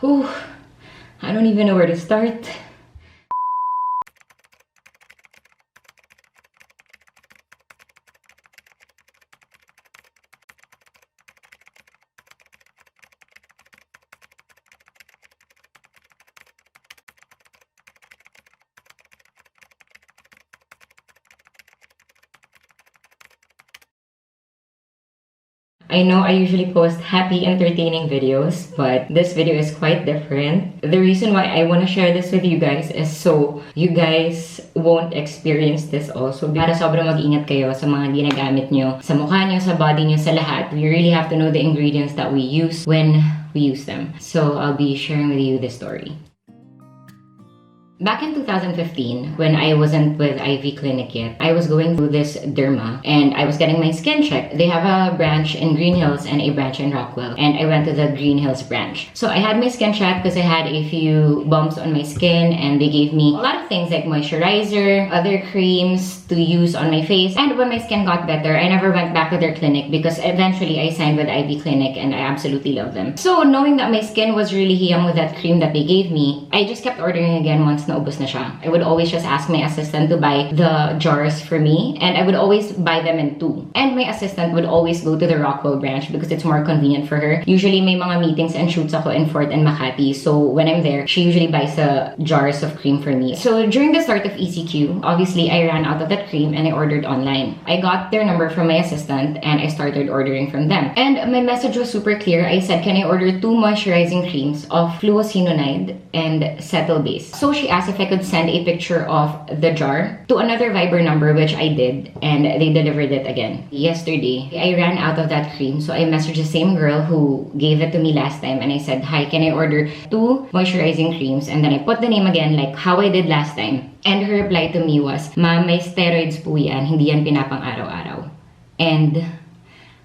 Whew, I don't even know where to start. I know I usually post happy, entertaining videos, but this video is quite different. The reason why I want to share this with you guys is so you guys won't experience this also. Para sobrang mag-ingat kayo sa mga ginagamit nyo, sa mukha nyo, sa body nyo, sa lahat. We really have to know the ingredients that we use when we use them. So I'll be sharing with you this story. Back in 2015, when I wasn't with IV Clinic yet, I was going through this derma and I was getting my skin checked. They have a branch in Green Hills and a branch in Rockwell, and I went to the Green Hills branch. So I had my skin checked because I had a few bumps on my skin, and they gave me a lot of things like moisturizer, other creams to use on my face. And when my skin got better, I never went back to their clinic because eventually I signed with IV Clinic and I absolutely love them. So knowing that my skin was really young with that cream that they gave me, I just kept ordering again once naubos na siya. I would always just ask my assistant to buy the jars for me, and I would always buy them in 2. And my assistant would always go to the Rockwell branch because it's more convenient for her. Usually may mga meetings and shoots ako in Fort and Makati, so when I'm there, she usually buys jars of cream for me. So during the start of ECQ, obviously I ran out of that cream and I ordered online. I got their number from my assistant and I started ordering from them. And my message was super clear. I said, can I order 2 moisturizing creams of fluocinonide and Settle Base? So she asked if I could send a picture of the jar to another Viber number, which I did, and they delivered it again. Yesterday, I ran out of that cream, so I messaged the same girl who gave it to me last time, and I said, hi, can I order 2 moisturizing creams? And then I put the name again, like how I did last time. And her reply to me was, ma'am, may steroids po yan, hindi yan pinapang araw-araw. And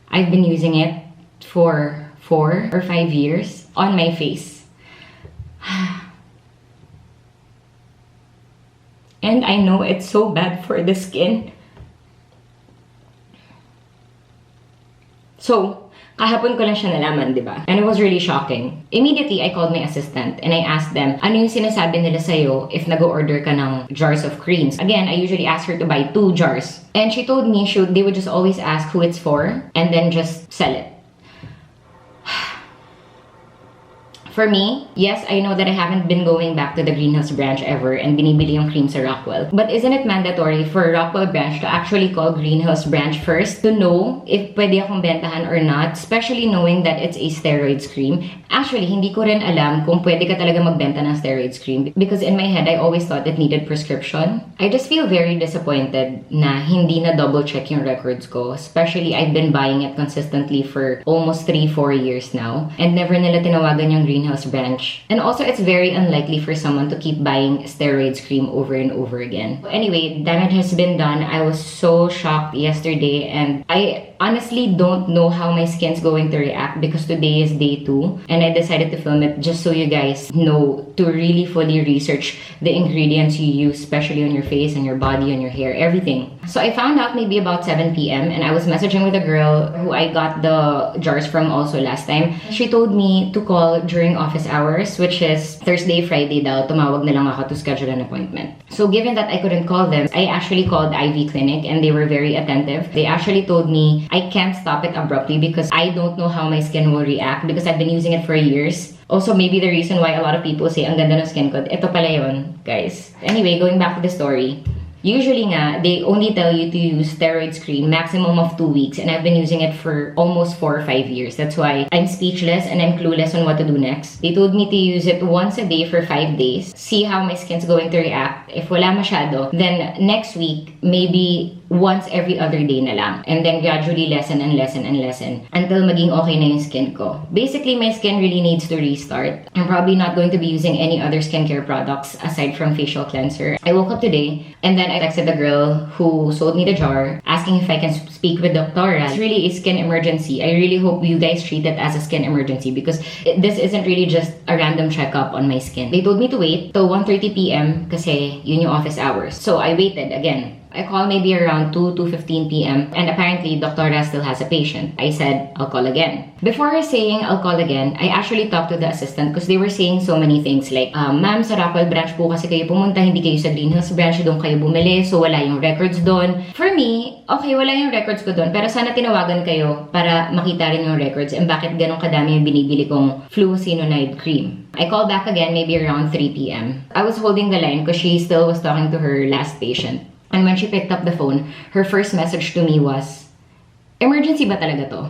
I've been using it for 4 or 5 years on my face. And I know it's so bad for the skin. So, kahapon ko lang siya nalaman, di ba? And it was really shocking. Immediately, I called my assistant and I asked them, ano yung sinasabi nila sa'yo if nag-order ka ng jars of creams? Again, I usually ask her to buy 2 jars. And she told me they would just always ask who it's for and then just sell it. For me, yes, I know that I haven't been going back to the Green Hills branch ever and binibili yung cream sa Rockwell. But isn't it mandatory for Rockwell branch to actually call Green Hills branch first to know if pwede akong bentahan or not, especially knowing that it's a steroids cream? Actually, hindi ko rin alam kung pwede ka talaga magbenta ng steroids cream because in my head, I always thought it needed prescription. I just feel very disappointed na hindi na double check yung records ko. Especially, I've been buying it consistently for almost 3-4 years now and never nila tinawagan yung Green Hills branch. And also, it's very unlikely for someone to keep buying steroids cream over and over again. Anyway, damage has been done. I was so shocked yesterday and I honestly don't know how my skin's going to react because today is day 2 and I decided to film it just so you guys know to really fully research the ingredients you use, especially on your face and your body and your hair, everything. So I found out maybe about 7 p.m. and I was messaging with a girl who I got the jars from also last time. She told me to call during office hours, which is Thursday, Friday daw. Tumawag na lang ako to schedule an appointment. So given that I couldn't call them, I actually called IV Clinic and they were very attentive. They actually told me I can't stop it abruptly because I don't know how my skin will react because I've been using it for years. Also, maybe the reason why a lot of people say ang ganda ng skin ko, ito pala yun, guys. Anyway, going back to the story. Usually nga, they only tell you to use steroids cream maximum of 2 weeks and I've been using it for almost 4 or 5 years. That's why I'm speechless and I'm clueless on what to do next. They told me to use it once a day for 5 days. See how my skin's going to react. If wala masyado, then next week, maybe once every other day na lang. And then gradually lessen and lessen and lessen until maging okay na yung skin ko. Basically, my skin really needs to restart. I'm probably not going to be using any other skincare products aside from facial cleanser. I woke up today and then I texted the girl who sold me the jar asking if I can speak with Doctora. It's really a skin emergency. I really hope you guys treat it as a skin emergency because this isn't really just a random checkup on my skin. They told me to wait till 1:30 p.m. kasi yun yung office hours. So I waited again. I call maybe around 2:15 p.m. and apparently Doctora still has a patient. I said, I'll call again. Before her saying, I'll call again, I actually talked to the assistant because they were saying so many things like, ma'am, sa Rockwell branch po kasi kayo pumunta, hindi kayo sa Green Hills branch, doon kayo bumili, so wala yung records doon. For me, okay, wala yung records ko doon, pero sana tinawagan kayo para makita rin yung records and bakit ganun kadami yung binibili kong fluocinamide cream. I called back again maybe around 3 p.m. I was holding the line because she still was talking to her last patient. And when she picked up the phone, her first message to me was, emergency ba talaga to?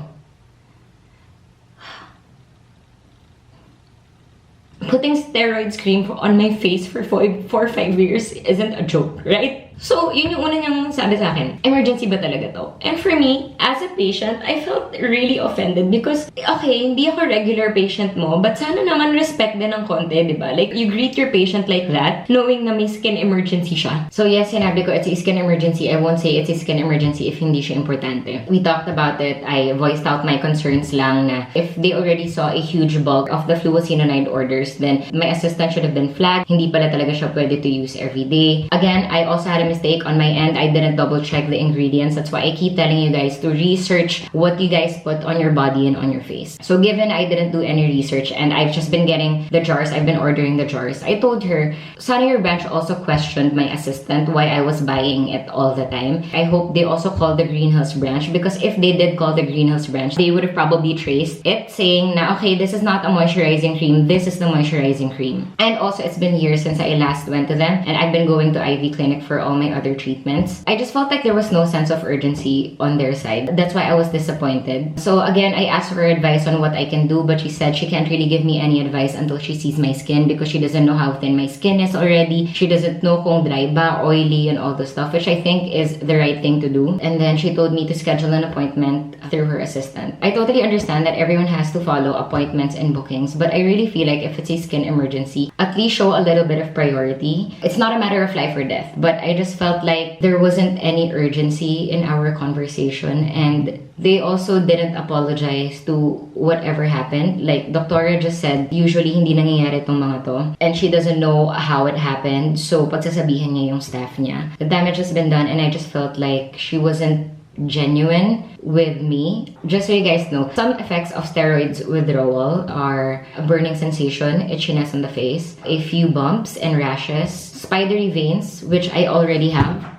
Putting steroids cream on my face for 4 or 5 years isn't a joke, right? So, yun yung una niyang sabi sa akin, emergency ba talaga to? And for me, as a patient, I felt really offended because, okay, hindi ako regular patient mo, but sana naman respect din ng konti, di ba? Like, you greet your patient like that, knowing na may skin emergency siya. So yes, sinabi ko, it's a skin emergency. I won't say it's a skin emergency if hindi siya importante. We talked about it. I voiced out my concerns lang na if they already saw a huge bulk of the fluocinamide orders, then my assistant should have been flagged. Hindi pala talaga siya pwede to use every day. Again, I also had a mistake on my end. I didn't double check the ingredients. That's why I keep telling you guys to research what you guys put on your body and on your face. So given I didn't do any research and I've just been getting the jars, I've been ordering the jars, I told her, sana your branch also questioned my assistant why I was buying it all the time. I hope they also called the Green Hills branch because if they did call the Green Hills branch, they would have probably traced it saying na, okay, this is not a moisturizing cream, this is the moisturizing cream. And also, it's been years since I last went to them and I've been going to IV clinic for all my other treatments. I just felt like there was no sense of urgency on their side. That's why I was disappointed. So again, I asked for advice on what I can do, but she said she can't really give me any advice until she sees my skin because she doesn't know how thin my skin is already. She doesn't know kung dry ba, oily, and all the stuff, which I think is the right thing to do. And then she told me to schedule an appointment through her assistant. I totally understand that everyone has to follow appointments and bookings, but I really feel like if it's a skin emergency, at least show a little bit of priority. It's not a matter of life or death, but I just felt like there wasn't any urgency in our conversation, and they also didn't apologize to whatever happened. Like, Doctora just said, usually hindi nangyayari itong mga to. And she doesn't know how it happened. So, pagsasabihan niya yung staff niya. The damage has been done and I just felt like she wasn't genuine with me. Just so you guys know, some effects of steroids withdrawal are a burning sensation, itchiness on the face, a few bumps and rashes, spidery veins, which I already have.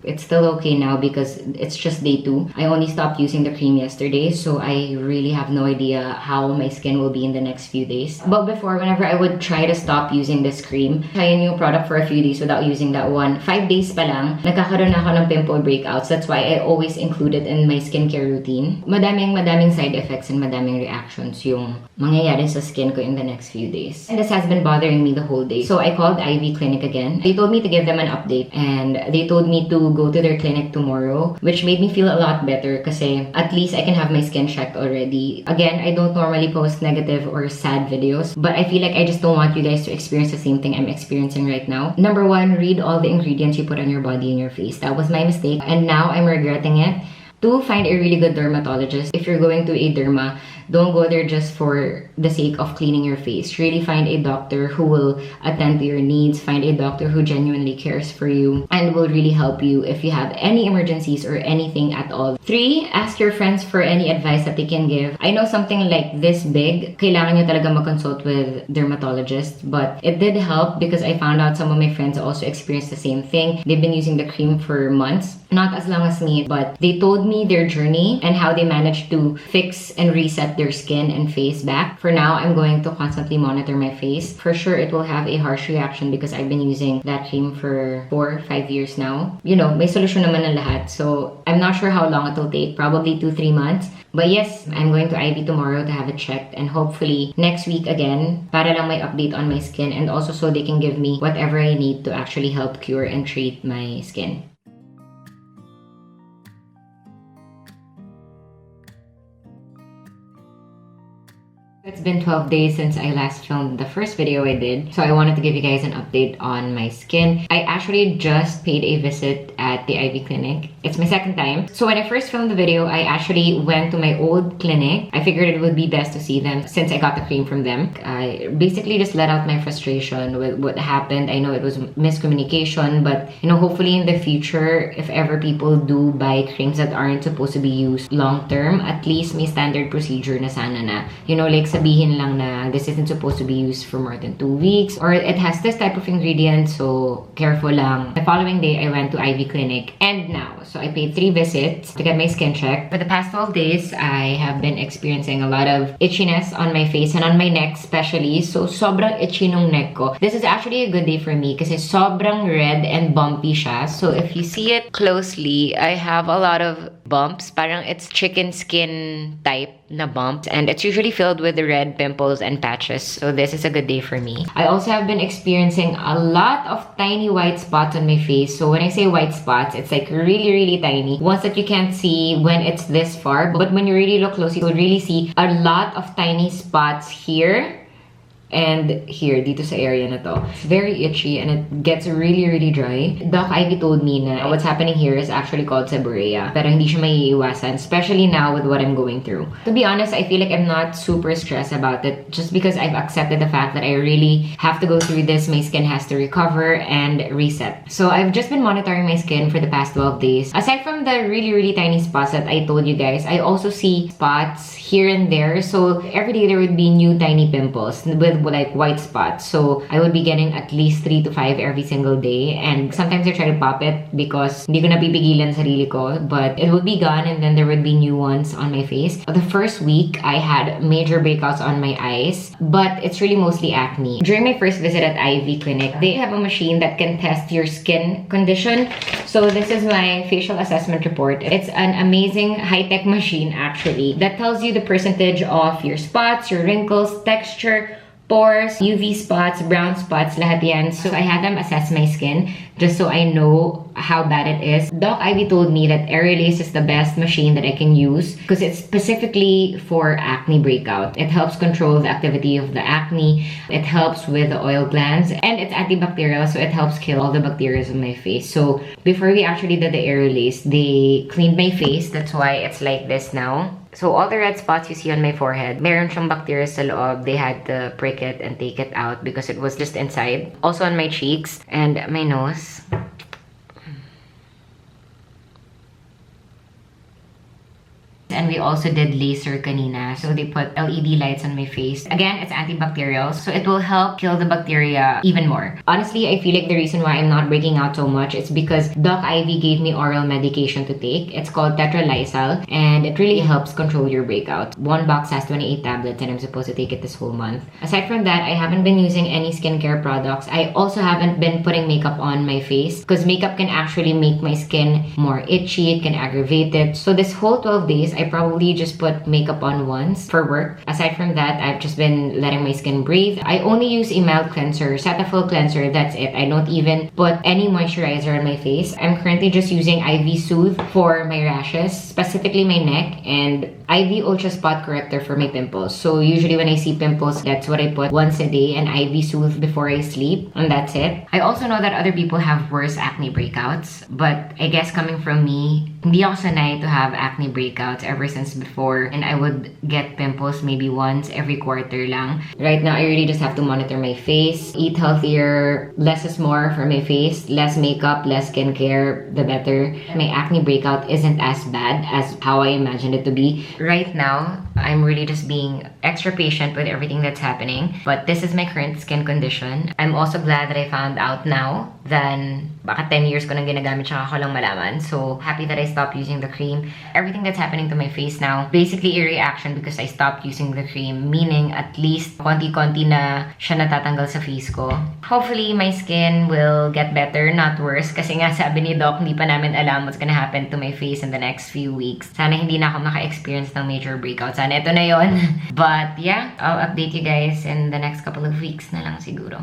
It's still okay now because it's just day 2. I only stopped using the cream yesterday, so I really have no idea how my skin will be in the next few days. But before, whenever I would try to stop using this cream, try a new product for a few days without using that one, 5 days pa lang, nagkakaroon ako ng pimple breakouts. That's why I always include it in my skincare routine. Madaming side effects and madaming reactions yung mangyayari sa skin ko in the next few days. And this has been bothering me the whole day. So I called IV Clinic again. They told me to give them an update and they told me to go to their clinic tomorrow, which made me feel a lot better kasi at least I can have my skin checked already. Again, I don't normally post negative or sad videos, but I feel like I just don't want you guys to experience the same thing I'm experiencing right now. Number 1, read all the ingredients you put on your body and your face. That was my mistake and now I'm regretting it. 2, find a really good dermatologist. If you're going to a derma, don't go there just for the sake of cleaning your face. Really find a doctor who will attend to your needs. Find a doctor who genuinely cares for you and will really help you if you have any emergencies or anything at all. 3, ask your friends for any advice that they can give. I know something like this big, kailangan nyo talaga mag-consult with dermatologist, but it did help because I found out some of my friends also experienced the same thing. They've been using the cream for months. Not as long as me, but they told me their journey and how they managed to fix and reset their skin and face back. For now, I'm going to constantly monitor my face. For sure, it will have a harsh reaction because I've been using that cream for 4 or 5 years now. You know, may solusyon naman na lahat. So, I'm not sure how long it'll take. Probably 2-3 months. But yes, I'm going to IV tomorrow to have it checked and hopefully next week again para lang may update on my skin and also so they can give me whatever I need to actually help cure and treat my skin. It's been 12 days since I last filmed the first video I did, so I wanted to give you guys an update on my skin. I actually just paid a visit at the IV clinic. It's my second time. So when I first filmed the video, I actually went to my old clinic. I figured it would be best to see them since I got the cream from them. I basically just let out my frustration with what happened. I know it was miscommunication, but you know, hopefully in the future, if ever people do buy creams that aren't supposed to be used long term, at least may standard procedure na sana na. You know, like sabihin lang na this isn't supposed to be used for more than 2 weeks, or it has this type of ingredient, so careful lang. The following day, I went to IV clinic, and now, so I paid 3 visits to get my skin checked. For the past 12 days, I have been experiencing a lot of itchiness on my face and on my neck especially, so sobrang itchy nung neck ko. This is actually a good day for me kasi sobrang red and bumpy siya. So if you see it closely, I have a lot of bumps. Parang it's chicken skin type na bumps, and it's usually filled with the red pimples and patches, so this is a good day for me. I also have been experiencing a lot of tiny white spots on my face. So when I say white spots, it's like really tiny, ones that you can't see when it's this far, but when you really look closely, you'll really see a lot of tiny spots here and here, dito sa area na to. It's very itchy and it gets really dry. Doc Ivy told me na what's happening here is actually called seborrhea, pero hindi siya maiiwasan, especially now with what I'm going through. To be honest, I feel like I'm not super stressed about it just because I've accepted the fact that I really have to go through this. My skin has to recover and reset. So I've just been monitoring my skin for the past 12 days. Aside from the really tiny spots that I told you guys, I also see spots here and there. So every day there would be new tiny pimples with like white spots. So I would be getting at least 3 to 5 every single day, and sometimes I try to pop it because hindi ko napipigilan sarili ko, but it would be gone and then there would be new ones on my face. The first week I had major breakouts on my eyes, but it's really mostly acne. During my first visit at IV clinic, they have a machine that can test your skin condition. So this is my facial assessment report. It's an amazing high-tech machine actually that tells you the percentage of your spots, your wrinkles, texture, pores, UV spots, brown spots, lahat yan. So I had them assess my skin just so I know how bad it is. Doc Ivy told me that Aerolase is the best machine that I can use because it's specifically for acne breakout. It helps control the activity of the acne. It helps with the oil glands, and it's antibacterial, so it helps kill all the bacteria on my face. So before we actually did the Aerolase, they cleaned my face. That's why it's like this now. So all the red spots you see on my forehead, meron siyang bacteria sa loob. They had to prick it and take it out because it was just inside. Also on my cheeks and my nose. And we also did laser kanina. So they put LED lights on my face. Again, it's antibacterial, so it will help kill the bacteria even more. Honestly, I feel like the reason why I'm not breaking out so much is because Doc Ivy gave me oral medication to take. It's called tetralysal, and it really helps control your breakout. One box has 28 tablets, and I'm supposed to take it this whole month. Aside from that, I haven't been using any skincare products. I also haven't been putting makeup on my face because makeup can actually make my skin more itchy. It can aggravate it. So this whole 12 days, I probably just put makeup on once for work. Aside from that, I've just been letting my skin breathe. I only use a mild cleanser, Cetaphil cleanser, that's it. I don't even put any moisturizer on my face. I'm currently just using IV Soothe for my rashes, specifically my neck, and IV Ultra Spot Corrector for my pimples. So usually when I see pimples, that's what I put once a day, and IV Soothe before I sleep, and that's it. I also know that other people have worse acne breakouts, but I guess coming from me, hindi ako sanay to have acne breakouts ever since before, and I would get pimples maybe once every quarter lang. Right now, I really just have to monitor my face, eat healthier, less is more for my face, less makeup, less skincare, the better. My acne breakout isn't as bad as how I imagined it to be. Right now, I'm really just being extra patient with everything that's happening, but this is my current skin condition. I'm also glad that I found out now than baka 10 years ko nang ginagamit siya ako lang malaman. So happy that I stopped using the cream. Everything that's happening to my face now, basically a reaction because I stopped using the cream, meaning at least konti-konti na siya natatanggal sa face ko. Hopefully my skin will get better, not worse, kasi nga sabi ni Doc, hindi pa namin alam what's gonna happen to my face in the next few weeks. Sana hindi na ako maka-experience ng major breakout. Sana ito na yon. But yeah, I'll update you guys in the next couple of weeks na lang siguro.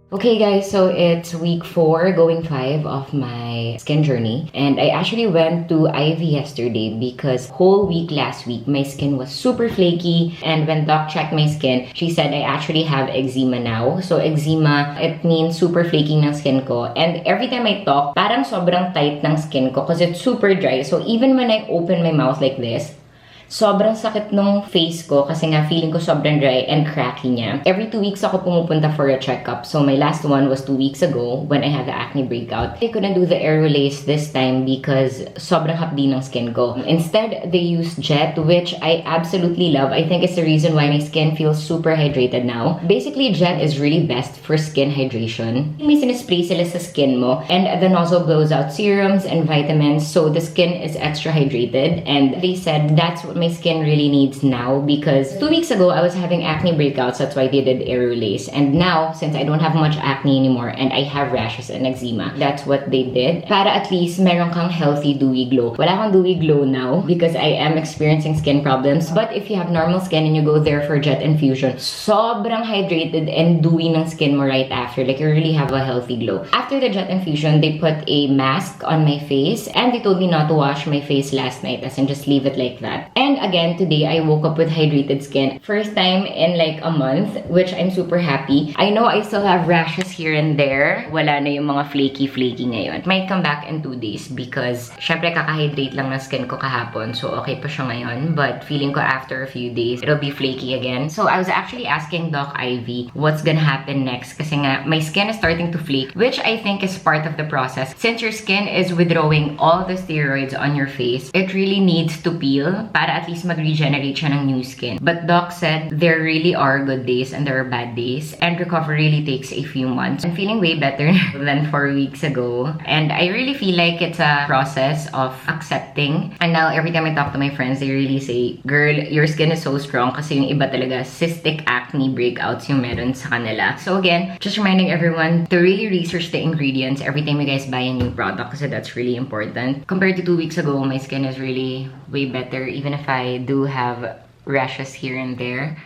Okay guys, so it's week 4 going 5 of my skin journey, and I actually went to Ivy yesterday because whole week last week my skin was super flaky, and when doc checked my skin, she said I actually have eczema now. So eczema, it means super flaky ng skin ko, and every time I talk, parang sobrang tight ng skin ko because it's super dry. So even when I open my mouth like this, sobrang sakit nung face ko kasi nga feeling ko sobrang dry and cracky niya. Every 2 weeks ako pumupunta for a checkup. So my last one was 2 weeks ago when I had the acne breakout. I couldn't do the aerolase this time because sobrang hapdi ng skin ko. Instead, they used Jet, which I absolutely love. I think it's the reason why my skin feels super hydrated now. Basically, Jet is really best for skin hydration. May sinispray sila sa skin mo, and the nozzle blows out serums and vitamins, so the skin is extra hydrated. And they said that's what my skin really needs now, because 2 weeks ago I was having acne breakouts. That's why they did aerolase, and now since I don't have much acne anymore and I have rashes and eczema, that's what they did para at least meron kang healthy dewy glow. Wala akong dewy glow now because I am experiencing skin problems, but if you have normal skin and you go there for Jet infusion, sobrang hydrated and dewy ng skin mo right after. Like, you really have a healthy glow. After the Jet infusion, they put a mask on my face, and they told me not to wash my face last night, as in just leave it like that. And again, today I woke up with hydrated skin. First time in like a month, which I'm super happy. I know I still have rashes here and there. Wala na yung mga flaky ngayon. It might come back in 2 days because syempre kaka-hydrate lang ng skin ko kahapon. So okay pa siya ngayon. But feeling ko after a few days, it'll be flaky again. So I was actually asking Doc Ivy what's gonna happen next. Kasi nga, my skin is starting to flake, which I think is part of the process. Since your skin is withdrawing all the steroids on your face, it really needs to peel para at least mag-regenerate siya ng new skin. But Doc said there really are good days and there are bad days, and recovery really takes a few months. I'm feeling way better than 4 weeks ago, and I really feel like it's a process of accepting. And now every time I talk to my friends, they really say, girl, your skin is so strong, kasi yung iba talaga cystic acne breakouts yung meron sa kanila. So again, just reminding everyone to really research the ingredients every time you guys buy a new product, kasi that's really important. Compared to 2 weeks ago, my skin is really way better, even if I do have rashes here and there.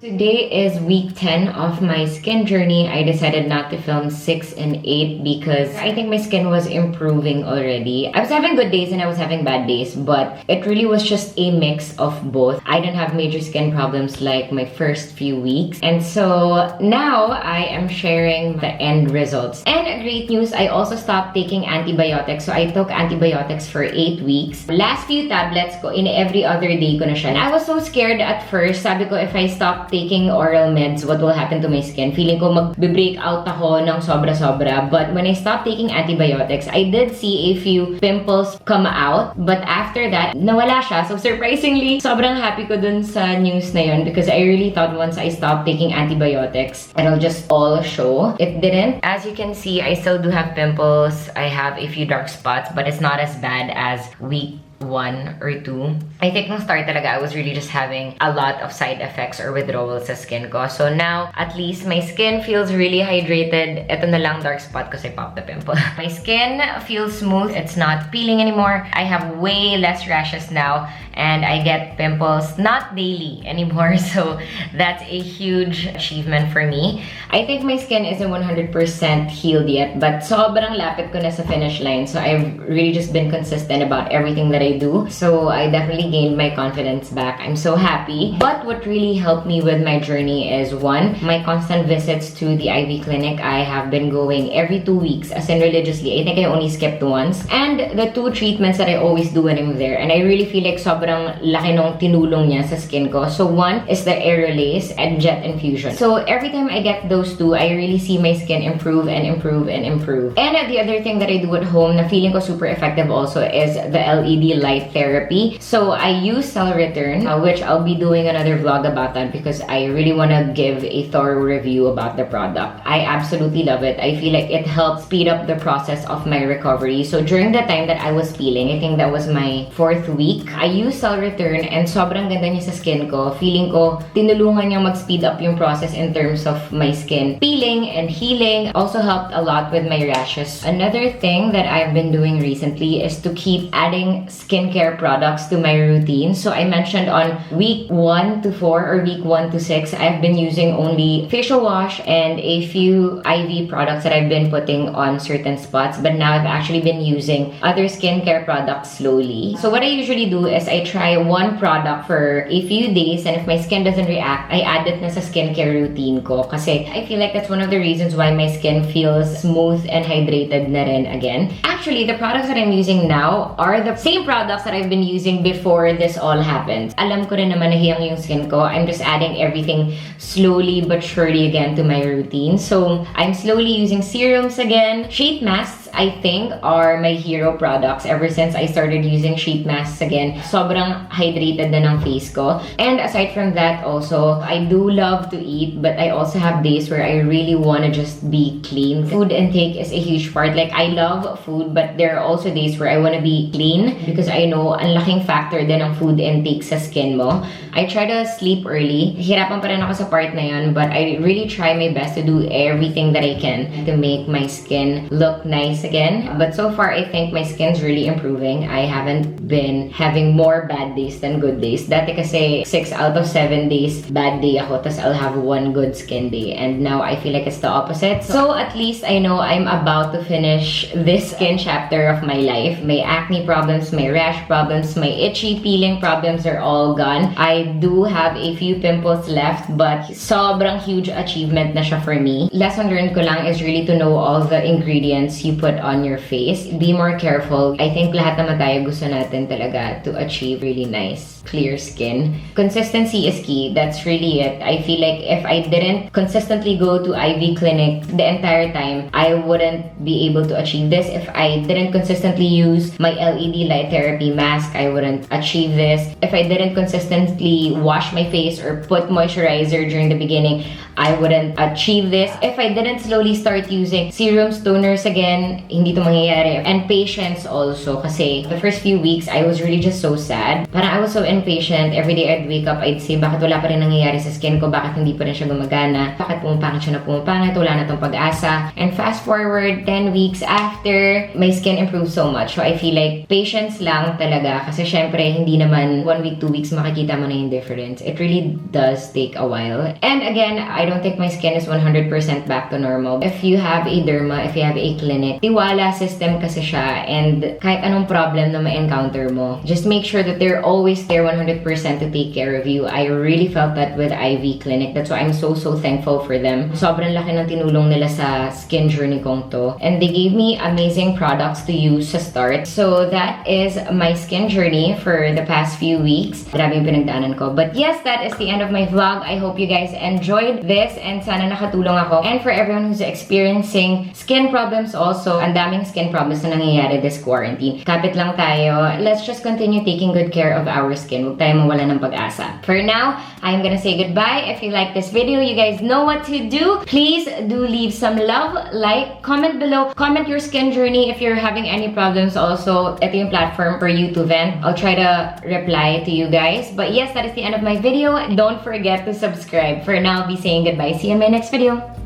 Today is week 10 of my skin journey. I decided not to film 6 and 8 because I think my skin was improving already. I was having good days and I was having bad days, but it really was just a mix of both. I didn't have major skin problems like my first few weeks. And so now I am sharing the end results. And great news, I also stopped taking antibiotics. So I took antibiotics for 8 weeks. Last few tablets ko, in every other day ko na siya. I was so scared at first. Sabi ko, if I stop taking oral meds, what will happen to my skin? Feeling ko mag-break out ako ng sobra-sobra. But when I stopped taking antibiotics, I did see a few pimples come out. But after that, nawala siya. So surprisingly, sobrang happy ko dun sa news na yun, because I really thought once I stopped taking antibiotics, it'll just all show. It didn't. As you can see, I still do have pimples. I have a few dark spots, but it's not as bad as week 1 or 2. I think nung start talaga, I was really just having a lot of side effects or withdrawals sa skin ko. So now, at least my skin feels really hydrated. Ito na lang dark spot kasi I popped the pimple. My skin feels smooth. It's not peeling anymore. I have way less rashes now, and I get pimples not daily anymore. So that's a huge achievement for me. I think my skin isn't 100% healed yet, but sobrang lapit ko na sa finish line. So I've really just been consistent about everything that I do. So I definitely gained my confidence back. I'm so happy. But what really helped me with my journey is, one, my constant visits to the IV clinic. I have been going every 2 weeks, as in religiously. I think I only skipped once. And the 2 treatments that I always do when I'm there. And I really feel like sobrang laki nung tinulong niya sa skin ko. So one is the aerolase and Jet infusion. So every time I get those 2, I really see my skin improve and improve and improve. And the other thing that I do at home na feeling ko super effective also is the LED light therapy. So I use Cell Return, which I'll be doing another vlog about that because I really want to give a thorough review about the product. I absolutely love it. I feel like it helps speed up the process of my recovery. So during the time that I was peeling, I think that was my 4th week, I used Cell Return and sobrang ganda niya sa skin ko. Feeling ko, tinulungan niya mag-speed up yung process in terms of my skin. Peeling and healing also helped a lot with my rashes. Another thing that I've been doing recently is to keep adding skincare products to my routine. So I mentioned on week 1 to 4 or week 1 to 6, I've been using only facial wash and a few IV products that I've been putting on certain spots. But now I've actually been using other skincare products slowly. So what I usually do is I try one product for a few days, and if my skin doesn't react, I add it na sa skincare routine ko. Kasi I feel like that's one of the reasons why my skin feels smooth and hydrated na rin again. Actually, the products that I'm using now are the same products that I've been using before this all happened. Alam ko rin naman na hiyang yung skin ko. I'm just adding everything slowly but surely again to my routine. So I'm slowly using serums again. Sheet masks, I think, are my hero products ever since I started using sheet masks again. Sobrang hydrated na ng face ko. And aside from that also, I do love to eat, but I also have days where I really want to just be clean. Food intake is a huge part. Like, I love food, but there are also days where I want to be clean because I know ang laking factor din ng food intake sa skin mo. I try to sleep early. Hirapan pa rin ako sa part na yun, but I really try my best to do everything that I can to make my skin look nice again. But so far, I think my skin's really improving. I haven't been having more bad days than good days. Dati kasi 6 out of 7 days bad day ako, tas I'll have one good skin day. And now I feel like it's the opposite. So at least I know I'm about to finish this skin chapter of my life. My acne problems, my rash problems, my itchy peeling problems are all gone. I do have a few pimples left, but sobrang huge achievement na siya for me. Lesson learned ko lang is really to know all the ingredients you put on your face. Be more careful. I think lahat naman tayo gusto natin talaga to achieve really nice, clear skin. Consistency is key. That's really it. I feel like if I didn't consistently go to IV clinic the entire time, I wouldn't be able to achieve this. If I didn't consistently use my LED light therapy mask, I wouldn't achieve this. If I didn't consistently wash my face or put moisturizer during the beginning, I wouldn't achieve this. If I didn't slowly start using serums, toners again, hindi to mangyayari. And patience also, kasi the first few weeks, I was really just so sad. Parang I was so impatient. Every day I'd wake up, I'd say, bakit wala pa rin nangyayari sa skin ko? Bakit hindi pa rin siya gumagana? Bakit pumapangit siya na pumapangit? Wala na tong pag-asa. And fast forward, 10 weeks after, my skin improved so much. So I feel like patience lang talaga. Kasi syempre, hindi naman 1 week, 2 weeks makikita mo na yung difference. It really does take a while. And again, I don't think my skin is 100% back to normal. If you have a derma, if you have a clinic, tiwala system kasi siya, and kahit anong problem na ma-encounter mo, just make sure that they're always there 100% to take care of you. I really felt that with IV clinic. That's why I'm so thankful for them. Sobrang laki ng tinulong nila sa skin journey kong to. And they gave me amazing products to use sa start. So that is my skin journey for the past few weeks. Grabe yung pinagdaanan ko. But yes, that is the end of my vlog. I hope you guys enjoyed this and sana nakatulong ako. And for everyone who's experiencing skin problems also, ang daming skin problems na nangyayari this quarantine. Kapit lang tayo. Let's just continue taking good care of our skin. Huwag tayo mawala ng pag-asa. For now, I'm gonna say goodbye. If you like this video, you guys know what to do. Please do leave some love, like, comment below. Comment your skin journey if you're having any problems also. Ito yung platform for you to vent. I'll try to reply to you guys. But yes, that is the end of my video. Don't forget to subscribe. For now, I'll be saying goodbye. See you in my next video.